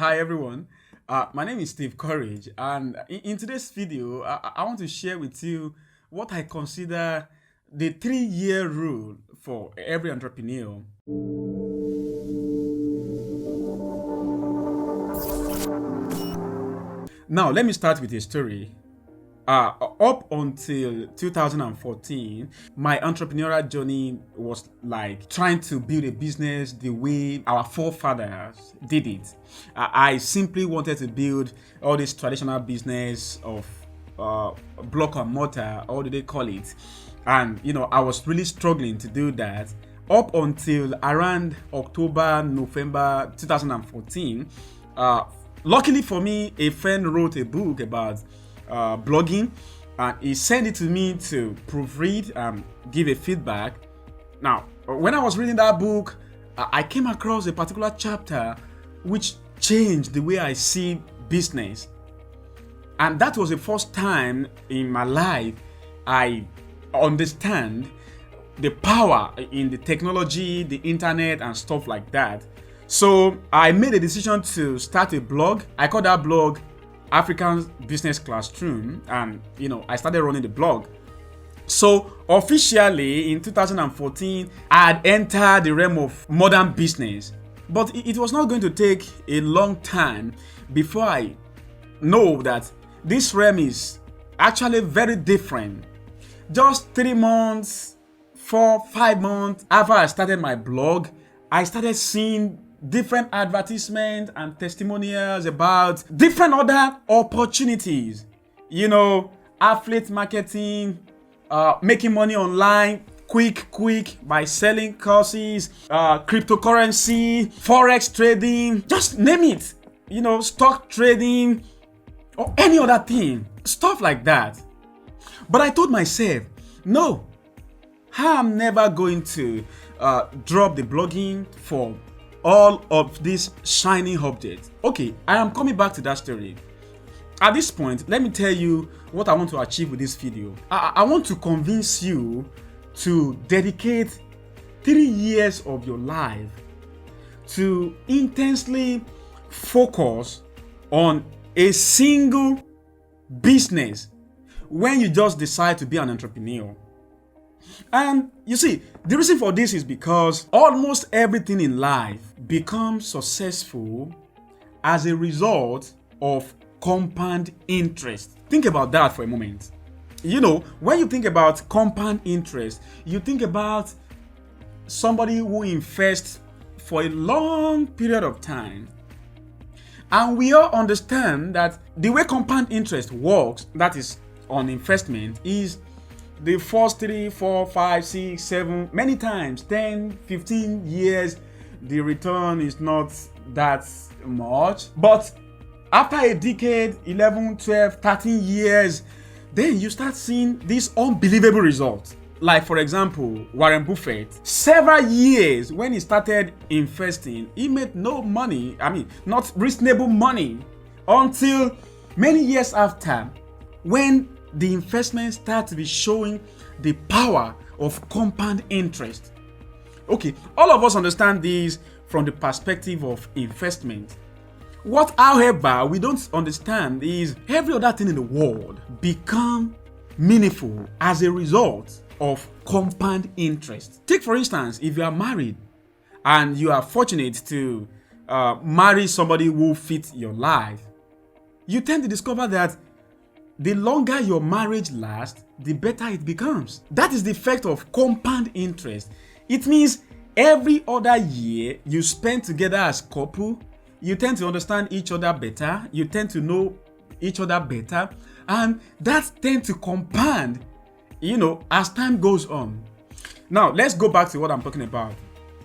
Hi everyone, my name is Steve Courage, and in today's video, I want to share with you what I consider the 3-year rule for every entrepreneur. Now, let me start with a story. Up until 2014, my entrepreneurial journey was like trying to build a business the way our forefathers did it. I simply wanted to build all this traditional business of block and mortar, or do they call it? And I was really struggling to do that up until around October, November 2014. Luckily for me, a friend wrote a book about blogging, and he sent it to me to proofread and give a feedback. Now, when I was reading that book, I came across a particular chapter which changed the way I see business. And that was the first time in my life I understand the power in the technology, the internet, and stuff like that. So I made a decision to start a blog. I call that blog African Business Classroom, and I started running the blog. So officially in 2014, I had entered the realm of modern business, but it was not going to take a long time before I know that this realm is actually very different. Just 3 months, 4, 5 months after I started my blog, I started seeing different advertisements and testimonials about different other opportunities. Affiliate marketing, making money online quick by selling courses, cryptocurrency, forex trading, just name it. Stock trading or any other thing, stuff like that. But I told myself, no, I'm never going to drop the blogging for all of these shiny objects. Okay, I am coming back to that story. At this point, let me tell you what I want to achieve with this video. I want to convince you to dedicate 3 years of your life to intensely focus on a single business when you just decide to be an entrepreneur. And you see, the reason for this is because almost everything in life becomes successful as a result of compound interest. Think about that for a moment. When you think about compound interest, you think about somebody who invests for a long period of time. And we all understand that the way compound interest works, that is on investment, is the first 3, 4, 5, 6, 7, many times 10, 15 years, the return is not that much. But after a decade, 11, 12, 13 years, then you start seeing these unbelievable results. Like, for example, Warren Buffett, several years when he started investing, he made no money, not reasonable money, until many years after, when the investment starts to be showing the power of compound interest. Okay, all of us understand this from the perspective of investment. What, however, we don't understand is every other thing in the world become meaningful as a result of compound interest. Take, for instance, if you are married and you are fortunate to marry somebody who fits your life, you tend to discover that the longer your marriage lasts, the better it becomes. That is the effect of compound interest. It means every other year you spend together as couple, you tend to understand each other better, you tend to know each other better, and that tends to compound, as time goes on. Now, let's go back to what I'm talking about.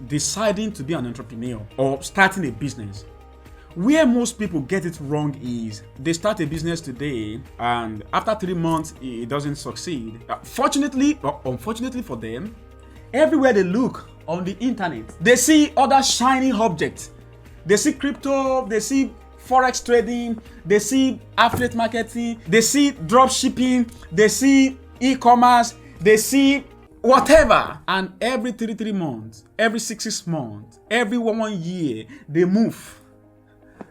Deciding to be an entrepreneur or starting a business. Where most people get it wrong is they start a business today, and after 3 months, it doesn't succeed. Fortunately or unfortunately for them, everywhere they look on the internet, they see other shiny objects. They see crypto, they see forex trading, they see affiliate marketing, they see drop shipping, they see e-commerce, they see whatever. And every 3 months, every 6 months, every 1 year, they move.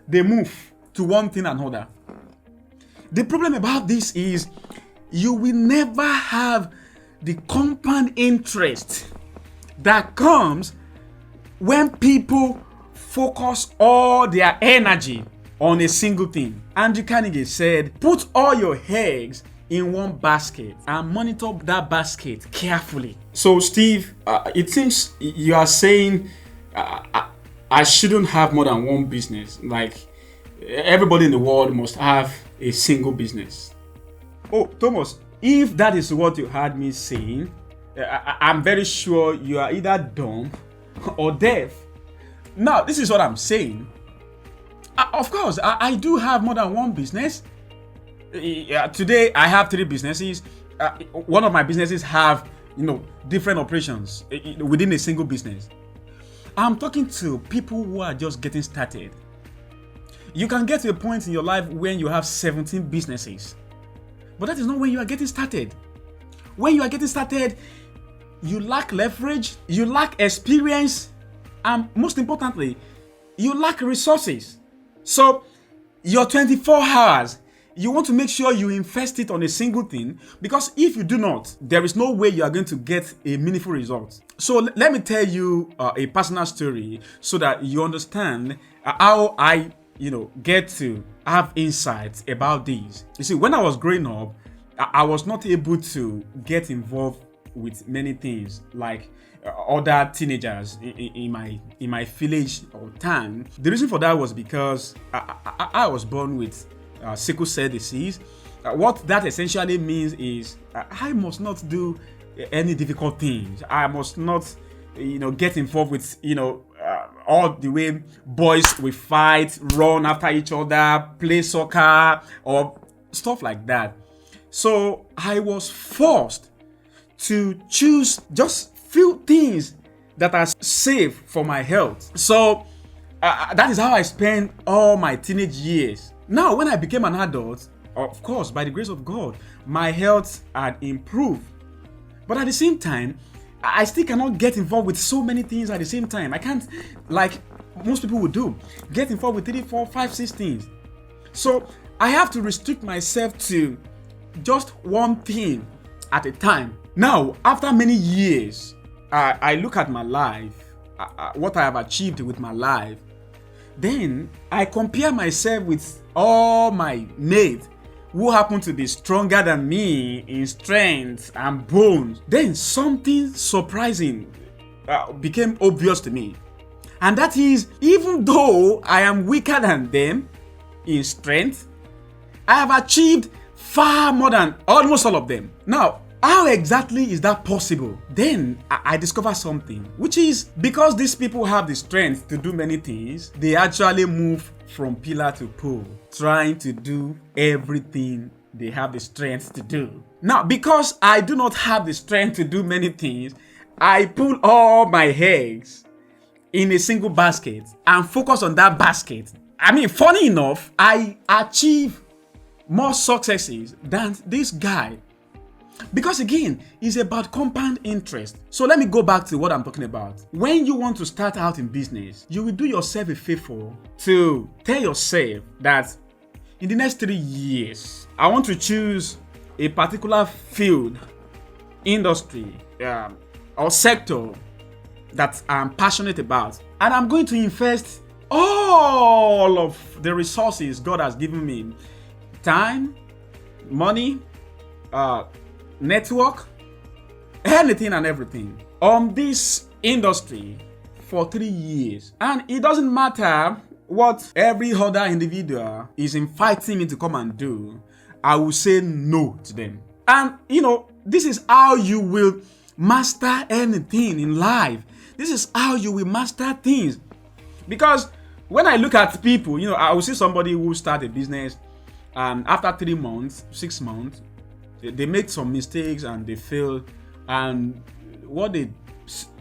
they move to one thing another. The problem about this is you will never have the compound interest that comes when people focus all their energy on a single thing. Andrew Carnegie said, put all your eggs in one basket and monitor that basket carefully. So Steve, it seems you are saying I shouldn't have more than one business. Like everybody in the world must have a single business. Oh, Thomas, if that is what you heard me saying, I'm very sure you are either dumb or deaf. Now, this is what I'm saying. Of course, I do have more than one business. Today, I have 3 businesses. One of my businesses have, different operations within a single business. I'm talking to people who are just getting started. You can get to a point in your life when you have 17 businesses. But that is not when you are getting started. When you are getting started, you lack leverage, you lack experience, and most importantly, you lack resources. So, your 24 hours, you want to make sure you invest it on a single thing, because if you do not, there is no way you are going to get a meaningful result. So let me tell you a personal story so that you understand how I get to have insights about these. You see, when I was growing up, I was not able to get involved with many things like other teenagers in my village or town. The reason for that was because I was born with sickle cell disease. What that essentially means is I must not do any difficult things. I must not, get involved with, all the way boys will fight, run after each other, play soccer, or stuff like that. So I was forced to choose just few things that are safe for my health. So that is how I spent all my teenage years. Now, when I became an adult, of course, by the grace of God, my health had improved. But at the same time, I still cannot get involved with so many things at the same time. I can't, like most people would do, get involved with 3, 4, 5, 6 things. So I have to restrict myself to just one thing at a time. Now, after many years, I look at my life, what I have achieved with my life. Then I compare myself with all my mates who happen to be stronger than me in strength and bones. Then something surprising became obvious to me. And that is, even though I am weaker than them in strength, I have achieved far more than almost all of them. Now, how exactly is that possible? Then I discover something, which is because these people have the strength to do many things, they actually move from pillar to pole, trying to do everything they have the strength to do. Now, because I do not have the strength to do many things, I pull all my eggs in a single basket and focus on that basket. I mean, funny enough, I achieve more successes than this guy. Because again, it's about compound interest. So let me go back to what I'm talking about. When you want to start out in business, you will do yourself a favor to tell yourself that in the next 3 years, I want to choose a particular field, industry, or sector that I'm passionate about. And I'm going to invest all of the resources God has given me, time, money, network, anything and everything on this industry for 3 years. And it doesn't matter what every other individual is inviting me to come and do, I will say no to them. And this is how you will master anything in life. This is how you will master things. Because when I look at people, I will see somebody who start a business and after 3 months, 6 months, they make some mistakes and they fail, and what they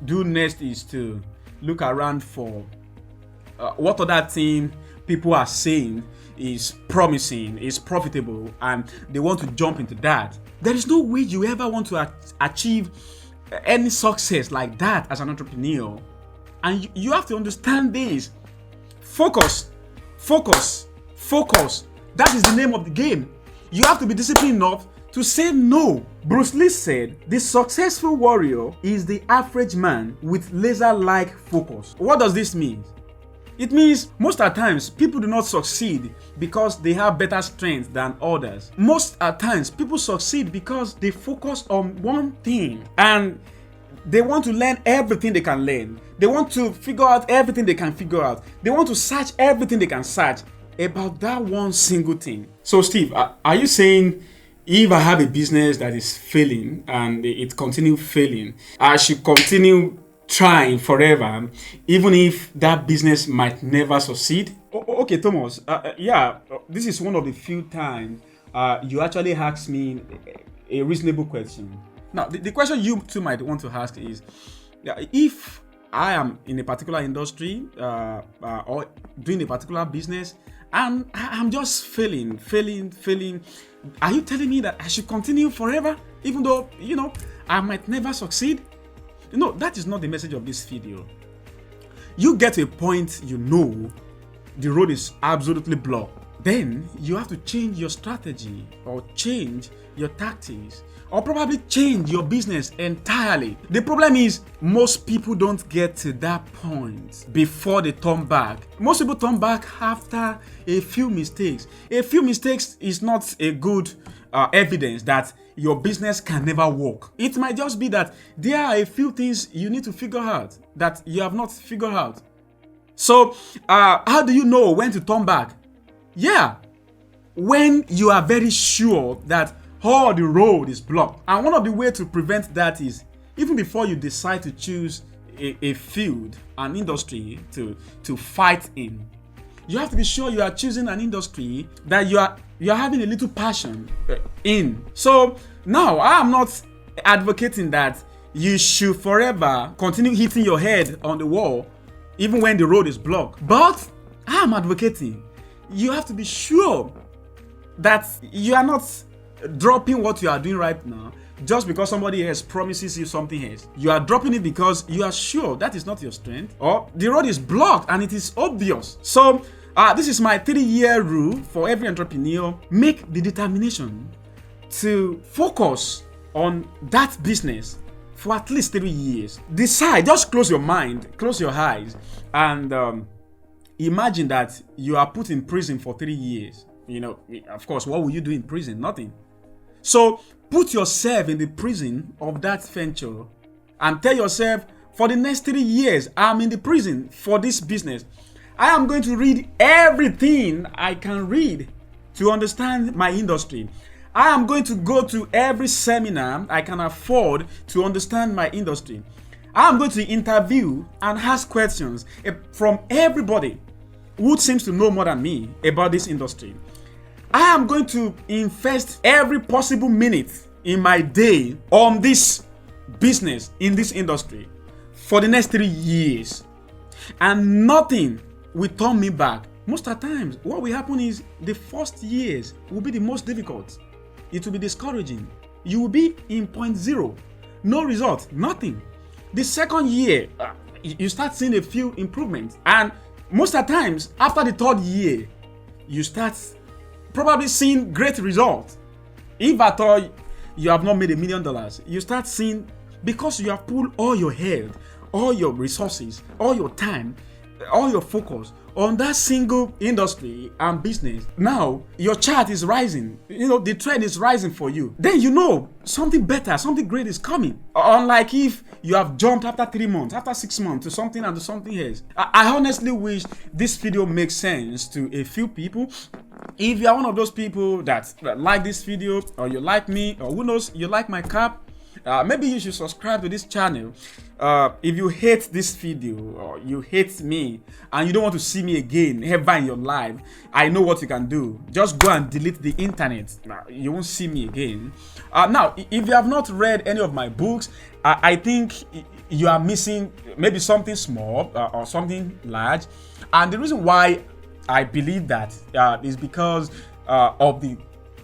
do next is to look around for what other thing people are saying is promising, is profitable, and they want to jump into that. There is no way you ever want to achieve any success like that as an entrepreneur, and you have to understand this. Focus Focus. Focus. That is the name of the game. You have to be disciplined enough to say no. Bruce Lee said, the successful warrior is the average man with laser-like focus. What does this mean? It means most at times people do not succeed because they have better strength than others. Most at times people succeed because they focus on one thing and they want to learn everything they can learn. They want to figure out everything they can figure out. They want to search everything they can search about that one single thing. So Steve, are you saying if I have a business that is failing and it continues failing, I should continue trying forever, even if that business might never succeed? Okay, Thomas. Yeah, this is one of the few times you actually asked me a reasonable question. Now, the question you too might want to ask is, if I am in a particular industry or doing a particular business and I'm just failing, are you telling me that I should continue forever, even though, I might never succeed? No, that is not the message of this video. You get to a point the road is absolutely blocked. Then you have to change your strategy or change your tactics or probably change your business entirely. The problem is most people don't get to that point before they turn back. Most people turn back after a few mistakes. A few mistakes is not a good evidence that your business can never work. It might just be that there are a few things you need to figure out that you have not figured out. So how do you know when to turn back? Yeah, when you are very sure that all the road is blocked. And one of the ways to prevent that is, even before you decide to choose a field, an industry to fight in, you have to be sure you are choosing an industry that you are having a little passion in. So now I am not advocating that you should forever continue hitting your head on the wall even when the road is blocked. But I am advocating you have to be sure that you are not dropping what you are doing right now just because somebody else promises you something else. You are dropping it because you are sure that is not your strength, or the road is blocked and it is obvious. So this is my 3-year rule for every entrepreneur. Make the determination to focus on that business for at least 3 years. Decide, just close your mind, close your eyes, and imagine that you are put in prison for 3 years. Of course, what will you do in prison? Nothing. So put yourself in the prison of that venture and tell yourself, for the next 3 years, I'm in the prison for this business. I am going to read everything I can read to understand my industry. I am going to go to every seminar I can afford to understand my industry. I am going to interview and ask questions from everybody who seems to know more than me about this industry. I am going to invest every possible minute in my day on this business, in this industry, for the next 3 years. And nothing will turn me back. Most of the times, what will happen is the first years will be the most difficult. It will be discouraging. You will be in point zero. No result, nothing. The second year, you start seeing a few improvements. And most of the times, after the third year, you start probably seeing great results. If at all you have not made $1 million, you start seeing, because you have pulled all your head, all your resources, all your time, all your focus on that single industry and business. Now your chart is rising. The trend is rising for you. Then something better, something great is coming. Unlike if you have jumped after 3 months, after 6 months to something and to something else. I honestly wish this video makes sense to a few people. If you are one of those people that like this video, or you like me, or who knows, you like my cap, maybe you should subscribe to this channel. If you hate this video, or you hate me, and you don't want to see me again ever in your life, I know what you can do. Just go and delete the internet. You won't see me again. Now, if you have not read any of my books, I think you are missing maybe something small or something large. And the reason why I believe that is because of the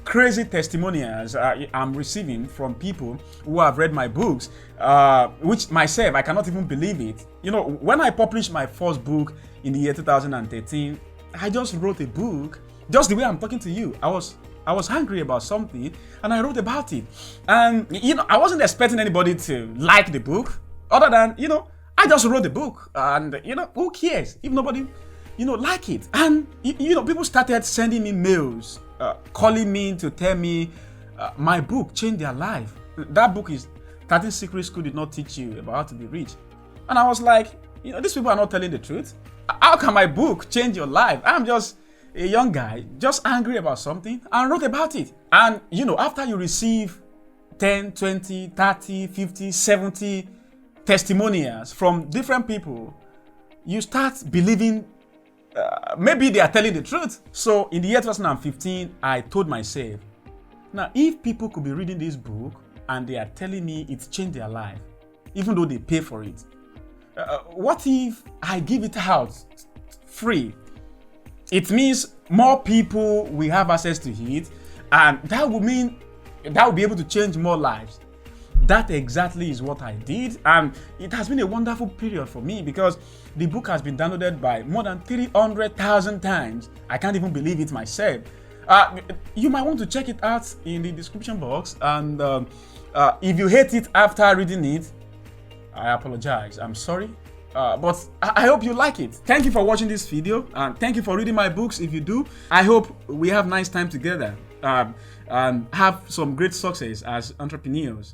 crazy testimonials I'm receiving from people who have read my books, which myself, I cannot even believe it. When I published my first book in the year 2013, I just wrote a book, just the way I'm talking to you. I was angry about something and I wrote about it. And I wasn't expecting anybody to like the book, other than, I just wrote the book, and who cares if nobody like it. And people started sending me mails, calling me to tell me my book changed their life. That book is 13 Secrets School Did Not Teach You About How to Be Rich. And I was like, these people are not telling the truth. How can my book change your life? I'm just a young guy, just angry about something, and wrote about it. And after you receive 10, 20, 30, 50, 70 testimonials from different people, you start believing maybe they are telling the truth. So in the year 2015, I told myself, now if people could be reading this book and they are telling me it's changed their life, even though they pay for it, what if I give it out free? It means more people will have access to it, and that would mean that will be able to change more lives. That exactly is what I did, and it has been a wonderful period for me because the book has been downloaded by more than 300,000 times. I can't even believe it myself. You might want to check it out in the description box, and if you hate it after reading it, I apologize. I'm sorry. But I hope you like it. Thank you for watching this video, and thank you for reading my books if you do. I hope we have nice time together and have some great success as entrepreneurs.